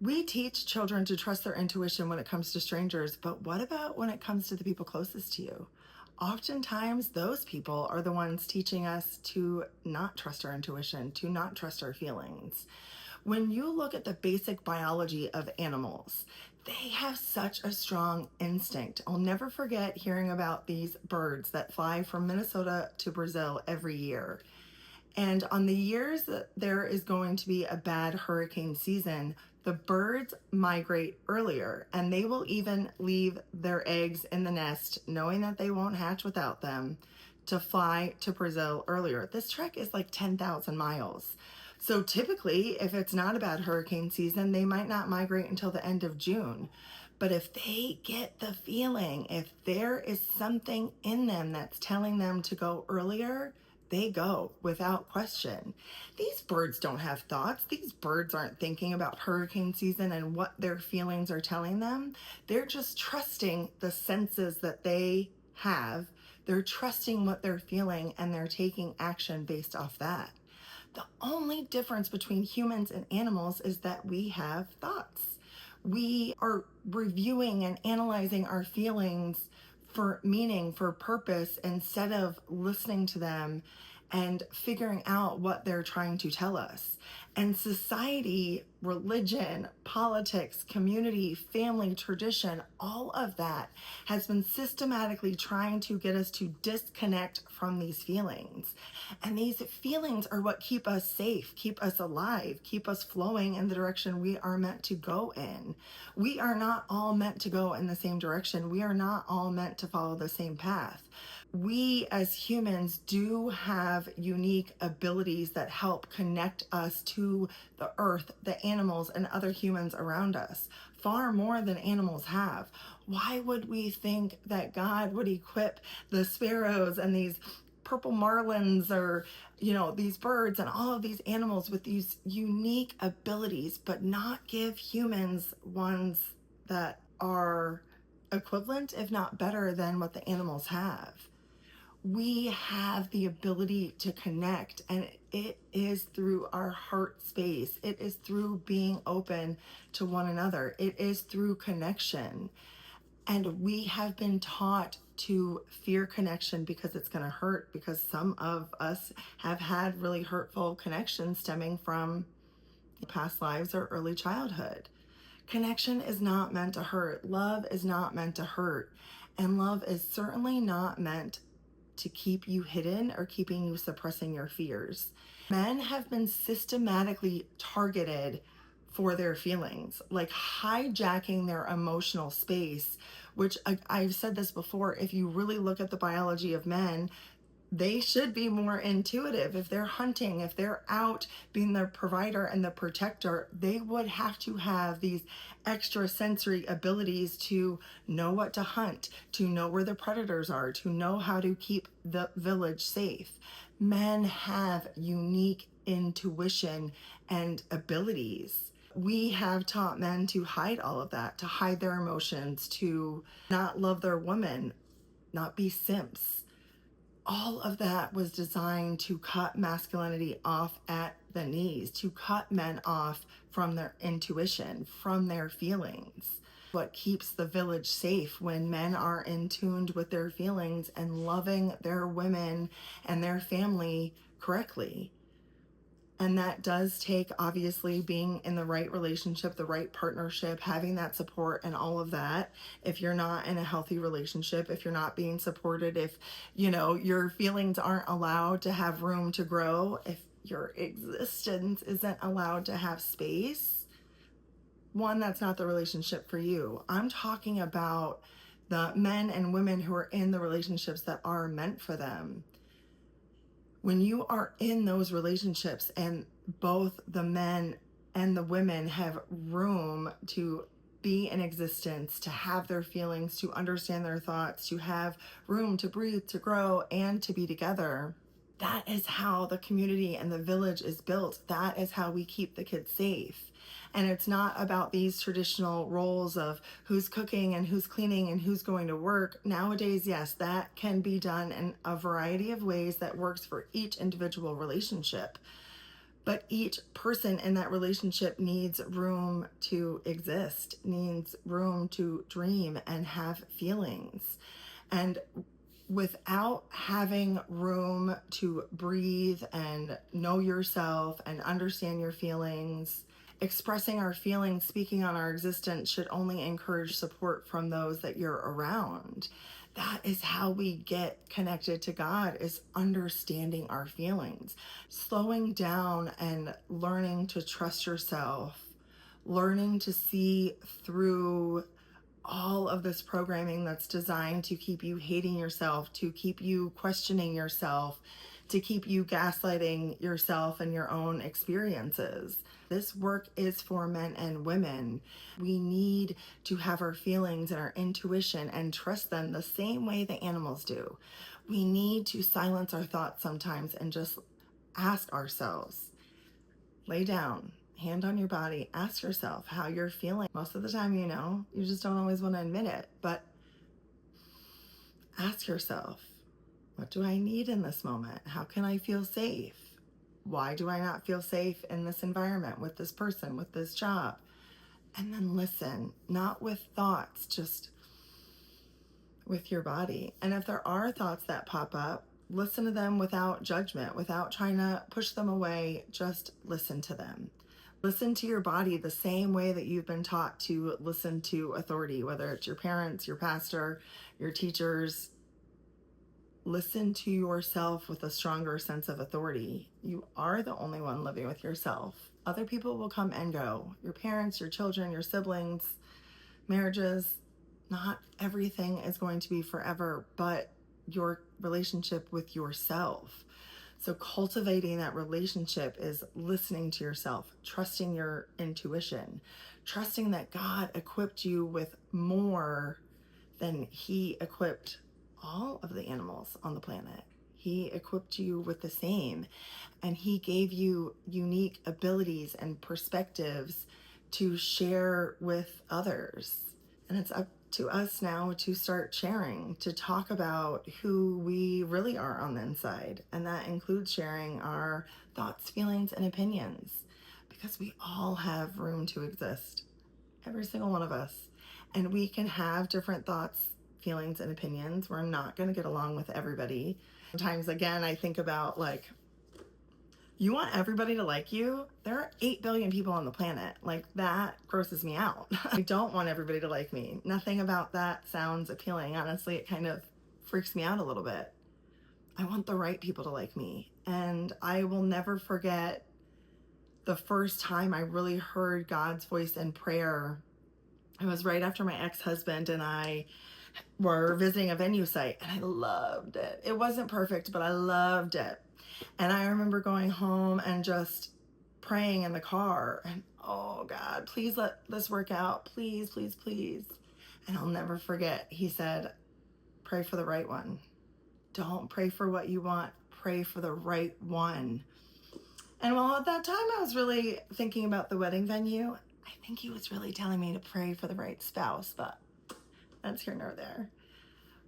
We teach children to trust their intuition when it comes to strangers, but what about when it comes to the people closest to you? Oftentimes, those people are the ones teaching us to not trust our intuition, to not trust our feelings. When you look at the basic biology of animals, they have such a strong instinct. I'll never forget hearing about these birds that fly from Minnesota to Brazil every year. And on the years that there is going to be a bad hurricane season, the birds migrate earlier and they will even leave their eggs in the nest, knowing that they won't hatch without them, to fly to Brazil earlier. This trek is like 10,000 miles. So typically, if it's not a bad hurricane season, they might not migrate until the end of June. But if they get the feeling, if there is something in them that's telling them to go earlier, they go without question. These birds don't have thoughts. These birds aren't thinking about hurricane season and what their feelings are telling them. They're just trusting the senses that they have. They're trusting what they're feeling and they're taking action based off that. The only difference between humans and animals is that we have thoughts. We are reviewing and analyzing our feelings for meaning, for purpose, instead of listening to them and figuring out what they're trying to tell us. And society, religion, politics, community, family, tradition, all of that has been systematically trying to get us to disconnect from these feelings. And these feelings are what keep us safe, keep us alive, keep us flowing in the direction we are meant to go in. We are not all meant to go in the same direction. We are not all meant to follow the same path. We as humans do have unique abilities that help connect us to the earth, the animals, and other humans around us, far more than animals have. Why would we think that God would equip the sparrows and these purple marlins or, these birds and all of these animals with these unique abilities, but not give humans ones that are equivalent, if not better, than what the animals have? We have the ability to connect, and it is through our heart space. It is through being open to one another. It is through connection. And we have been taught to fear connection because it's going to hurt, because some of us have had really hurtful connections stemming from past lives or early childhood. Connection is not meant to hurt. Love is not meant to hurt. And love is certainly not meant to keep you hidden or keeping you suppressing your fears. Men have been systematically targeted for their feelings, like hijacking their emotional space, which I've said this before. If you really look at the biology of men, they should be more intuitive. If they're hunting, if they're out being the provider and the protector, they would have to have these extra sensory abilities to know what to hunt, to know where the predators are, to know how to keep the village safe. Men have unique intuition and abilities. We have taught men to hide all of that, to hide their emotions, to not love their women, not be simps. All of that was designed to cut masculinity off at the knees, to cut men off from their intuition, from their feelings. What keeps the village safe when men are in tune with their feelings and loving their women and their family correctly. And that does take, obviously, being in the right relationship, the right partnership, having that support and all of that. If you're not in a healthy relationship, if you're not being supported, if, your feelings aren't allowed to have room to grow, if your existence isn't allowed to have space, one, that's not the relationship for you. I'm talking about the men and women who are in the relationships that are meant for them. When you are in those relationships and both the men and the women have room to be in existence, to have their feelings, to understand their thoughts, to have room to breathe, to grow, and to be together, that is how the community and the village is built. That is how we keep the kids safe. And it's not about these traditional roles of who's cooking and who's cleaning and who's going to work. Nowadays, yes, that can be done in a variety of ways that works for each individual relationship. But each person in that relationship needs room to exist, needs room to dream and have feelings. And without having room to breathe and know yourself and understand your feelings, expressing our feelings, speaking on our existence should only encourage support from those that you're around. That is how we get connected to God, is understanding our feelings, slowing down and learning to trust yourself, learning to see through all of this programming that's designed to keep you hating yourself, to keep you questioning yourself, to keep you gaslighting yourself and your own experiences. This work is for men and women. We need to have our feelings and our intuition and trust them the same way the animals do. We need to silence our thoughts sometimes and just ask ourselves, lay down, hand on your body, ask yourself how you're feeling. Most of the time, you just don't always want to admit it, but ask yourself, what do I need in this moment? How can I feel safe? Why do I not feel safe in this environment, with this person, with this job? And then listen, not with thoughts, just with your body. And if there are thoughts that pop up, listen to them without judgment, without trying to push them away. Just listen to them. Listen to your body the same way that you've been taught to listen to authority, whether it's your parents, your pastor, your teachers. Listen to yourself with a stronger sense of authority. You are the only one living with yourself. Other people will come and go. Your parents, your children, your siblings, marriages. Not everything is going to be forever, but your relationship with yourself. So cultivating that relationship is listening to yourself, trusting your intuition, trusting that God equipped you with more than He equipped all of the animals on the planet. He equipped you with the same, and He gave you unique abilities and perspectives to share with others. And it's up to us now to start sharing, to talk about who we really are on the inside. And that includes sharing our thoughts, feelings, and opinions, because we all have room to exist, every single one of us. And we can have different thoughts, feelings, and opinions. We're not going to get along with everybody. Sometimes, again, I think about you want everybody to like you? There are 8 billion people on the planet. That grosses me out. I don't want everybody to like me. Nothing about that sounds appealing. Honestly, it kind of freaks me out a little bit. I want the right people to like me. And I will never forget the first time I really heard God's voice in prayer. It was right after my ex-husband and I were visiting a venue site, and I loved it. It wasn't perfect, but I loved it. And I remember going home and just praying in the car and, oh God, please let this work out. Please, please, please. And I'll never forget, he said, pray for the right one. Don't pray for what you want. Pray for the right one. And while at that time I was really thinking about the wedding venue, I think he was really telling me to pray for the right spouse, but that's here nor there.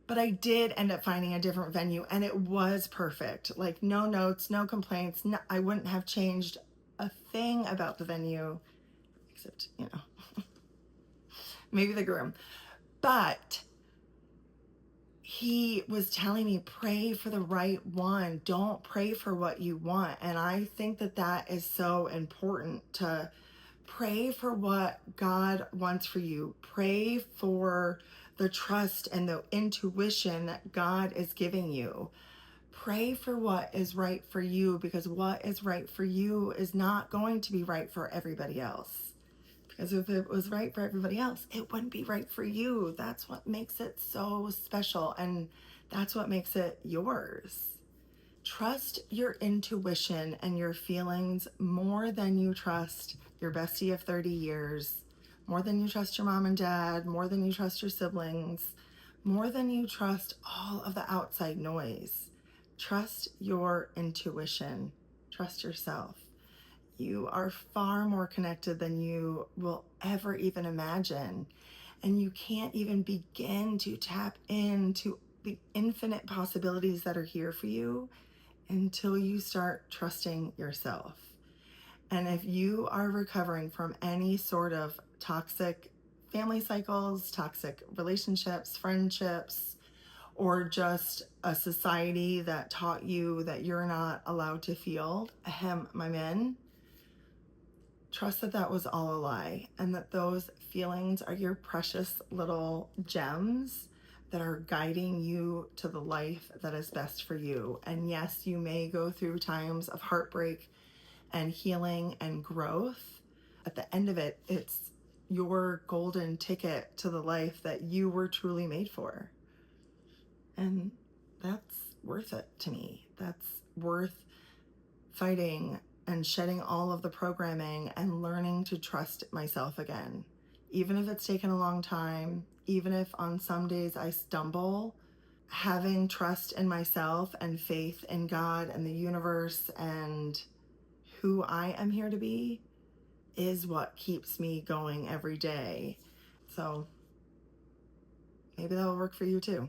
But I did end up finding a different venue, and it was perfect. No notes, no complaints. No, I wouldn't have changed a thing about the venue, except, maybe the groom. But he was telling me, pray for the right one. Don't pray for what you want. And I think that that is so important, to pray for what God wants for you. Pray for the trust and the intuition that God is giving you. Pray for what is right for you, because what is right for you is not going to be right for everybody else. Because if it was right for everybody else, it wouldn't be right for you. That's what makes it so special, and that's what makes it yours. Trust your intuition and your feelings more than you trust your bestie of 30 years, more than you trust your mom and dad, more than you trust your siblings, more than you trust all of the outside noise. Trust your intuition. Trust yourself. You are far more connected than you will ever even imagine. And you can't even begin to tap into the infinite possibilities that are here for you until you start trusting yourself. And if you are recovering from any sort of toxic family cycles, toxic relationships, friendships, or just a society that taught you that you're not allowed to feel, ahem, my men, trust that that was all a lie and that those feelings are your precious little gems that are guiding you to the life that is best for you. And yes, you may go through times of heartbreak and healing and growth. At the end of it, it's your golden ticket to the life that you were truly made for. And that's worth it to me. That's worth fighting and shedding all of the programming and learning to trust myself again. Even if it's taken a long time, even if on some days I stumble, having trust in myself and faith in God and the universe and who I am here to be is what keeps me going every day. So maybe that'll work for you too.